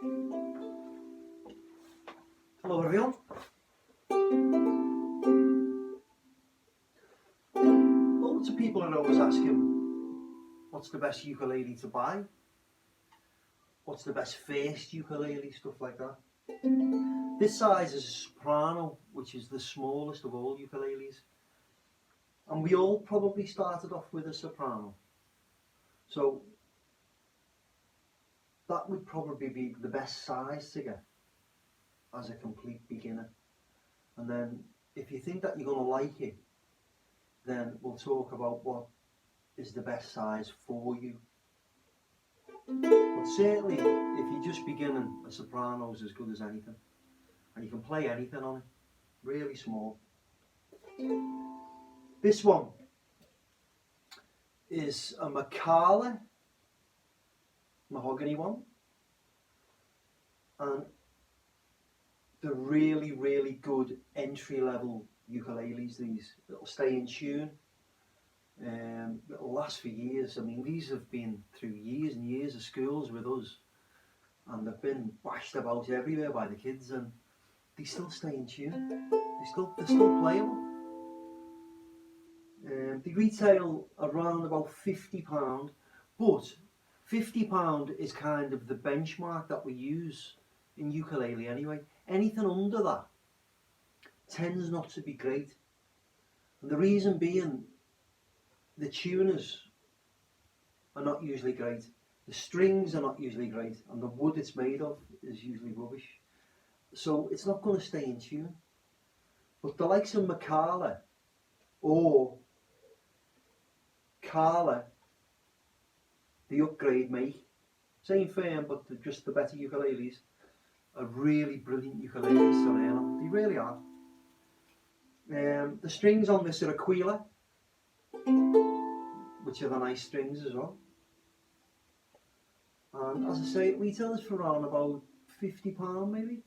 Hello everyone. Loads of people are always asking, what's the best ukulele to buy? What's the best first ukulele? Stuff like that. This size is a soprano, which is the smallest of all ukuleles. And we all probably started off with a soprano. So that would probably be the best size to get as a complete beginner. And then if you think that you're going to like it, then we'll talk about what is the best size for you. But certainly, if you're just beginning, a soprano is as good as anything. And you can play anything on it. Really small. This one is a Ukulele mahogany one. And they're really, really good entry-level ukuleles, these. It'll stay in tune. It'll last for years. I mean, these have been through years and years of schools with us, and they've been bashed about everywhere by the kids, and they still stay in tune. They're still playable. They retail around about £50, but £50 is kind of the benchmark that we use in ukulele anyway. Anything under that tends not to be great, and the reason being, the tuners are not usually great, the strings are not usually great, and the wood it's made of is usually rubbish. So it's not going to stay in tune. But the likes of Ukulele or Kala, the upgrade make, same firm but just the better ukuleles, are really brilliant ukuleles to learn on. They really are. The strings on this are Ukulele, which are the nice strings as well. And as I say, it retails for around about £50 maybe.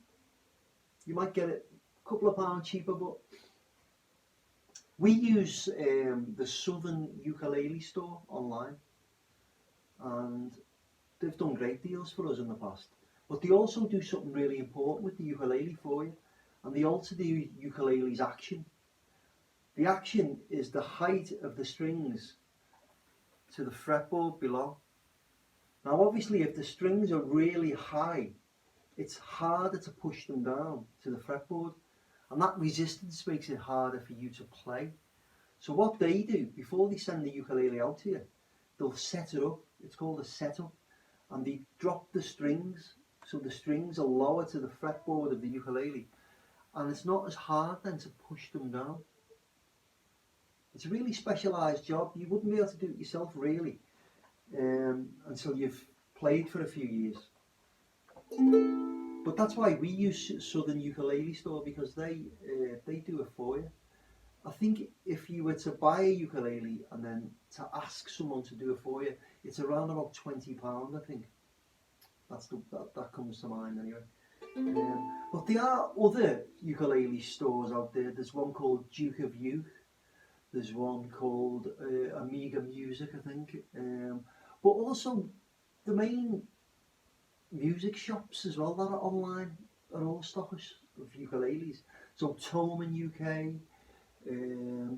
You might get it a couple of pounds cheaper, but we use the Southern Ukulele store online, and they've done great deals for us in the past. But they also do something really important with the ukulele for you, and they alter the ukulele's action. The action is the height of the strings to the fretboard below. Now obviously if the strings are really high, it's harder to push them down to the fretboard, and that resistance makes it harder for you to play. So what they do, before they send the ukulele out to you, they'll set it up. It's called a setup, and they drop the strings, so the strings are lower to the fretboard of the ukulele, and it's not as hard then to push them down. It's a really specialised job. You wouldn't be able to do it yourself really until you've played for a few years. But that's why we use Southern Ukulele Store, because they do it for you. I think if you were to buy a ukulele and then to ask someone to do it for you, it's around about £20. I think that comes to mind anyway. But there are other ukulele stores out there. There's one called Duke of Uke. There's one called Amiga Music, I think. But also the main music shops as well that are online are all stockers of ukuleles. So Tome in UK,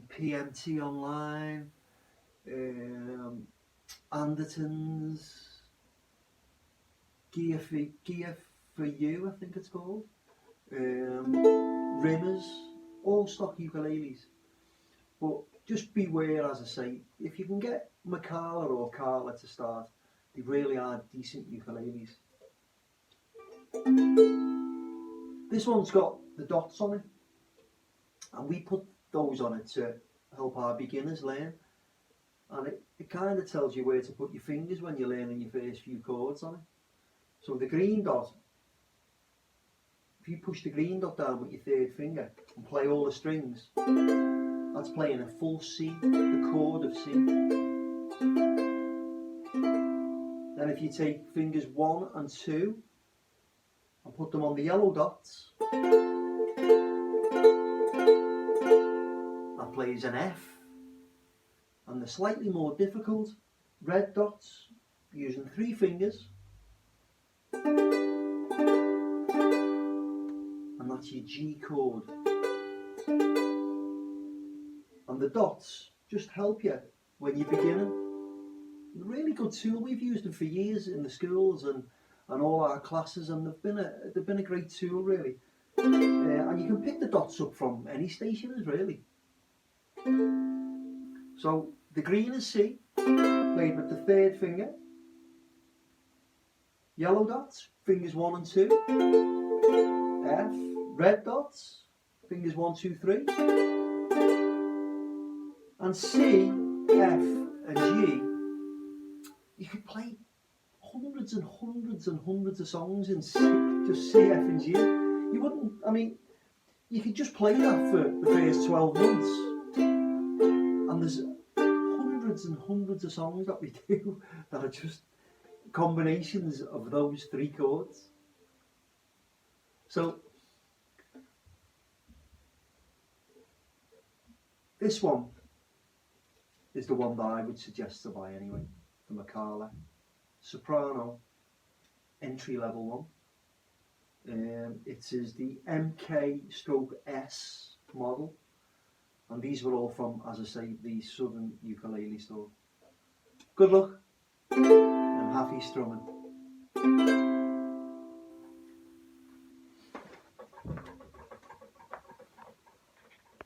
PMT Online, Anderton's, Gear for You, I think it's called, Rimmers, all stock ukuleles. But just beware, as I say, if you can get Ukulele or Kala to start, they really are decent ukuleles. This one's got the dots on it, and we put those on it to help our beginners learn, and it kind of tells you where to put your fingers when you're learning your first few chords on it. So the green dot, if you push the green dot down with your third finger and play all the strings, that's playing a full C, the chord of C. Then if you take fingers 1 and 2 and put them on the yellow dots, that plays an F. And the slightly more difficult red dots, using 3 fingers, and that's your G chord. And the dots just help you when you're beginning. A really good tool. We've used them for years in the schools and all our classes, and they've been a great tool, really. And you can pick the dots up from any stationers, really. So the green is C, played with the third finger. Yellow dots, fingers 1 and 2. F. Red dots, fingers 1, 2, 3. And C, F, and G. You could play hundreds and hundreds and hundreds of songs in C, just C, F, and G. You wouldn't. I mean, you could just play that for the first 12 months, and there's hundreds and hundreds of songs that we do that are just combinations of those 3 chords. So this one is the one that I would suggest to buy anyway, the Ukulele soprano entry level one. It is the MK/S model, and these were all from, as I say, the Southern Ukulele store. Good luck and happy strumming.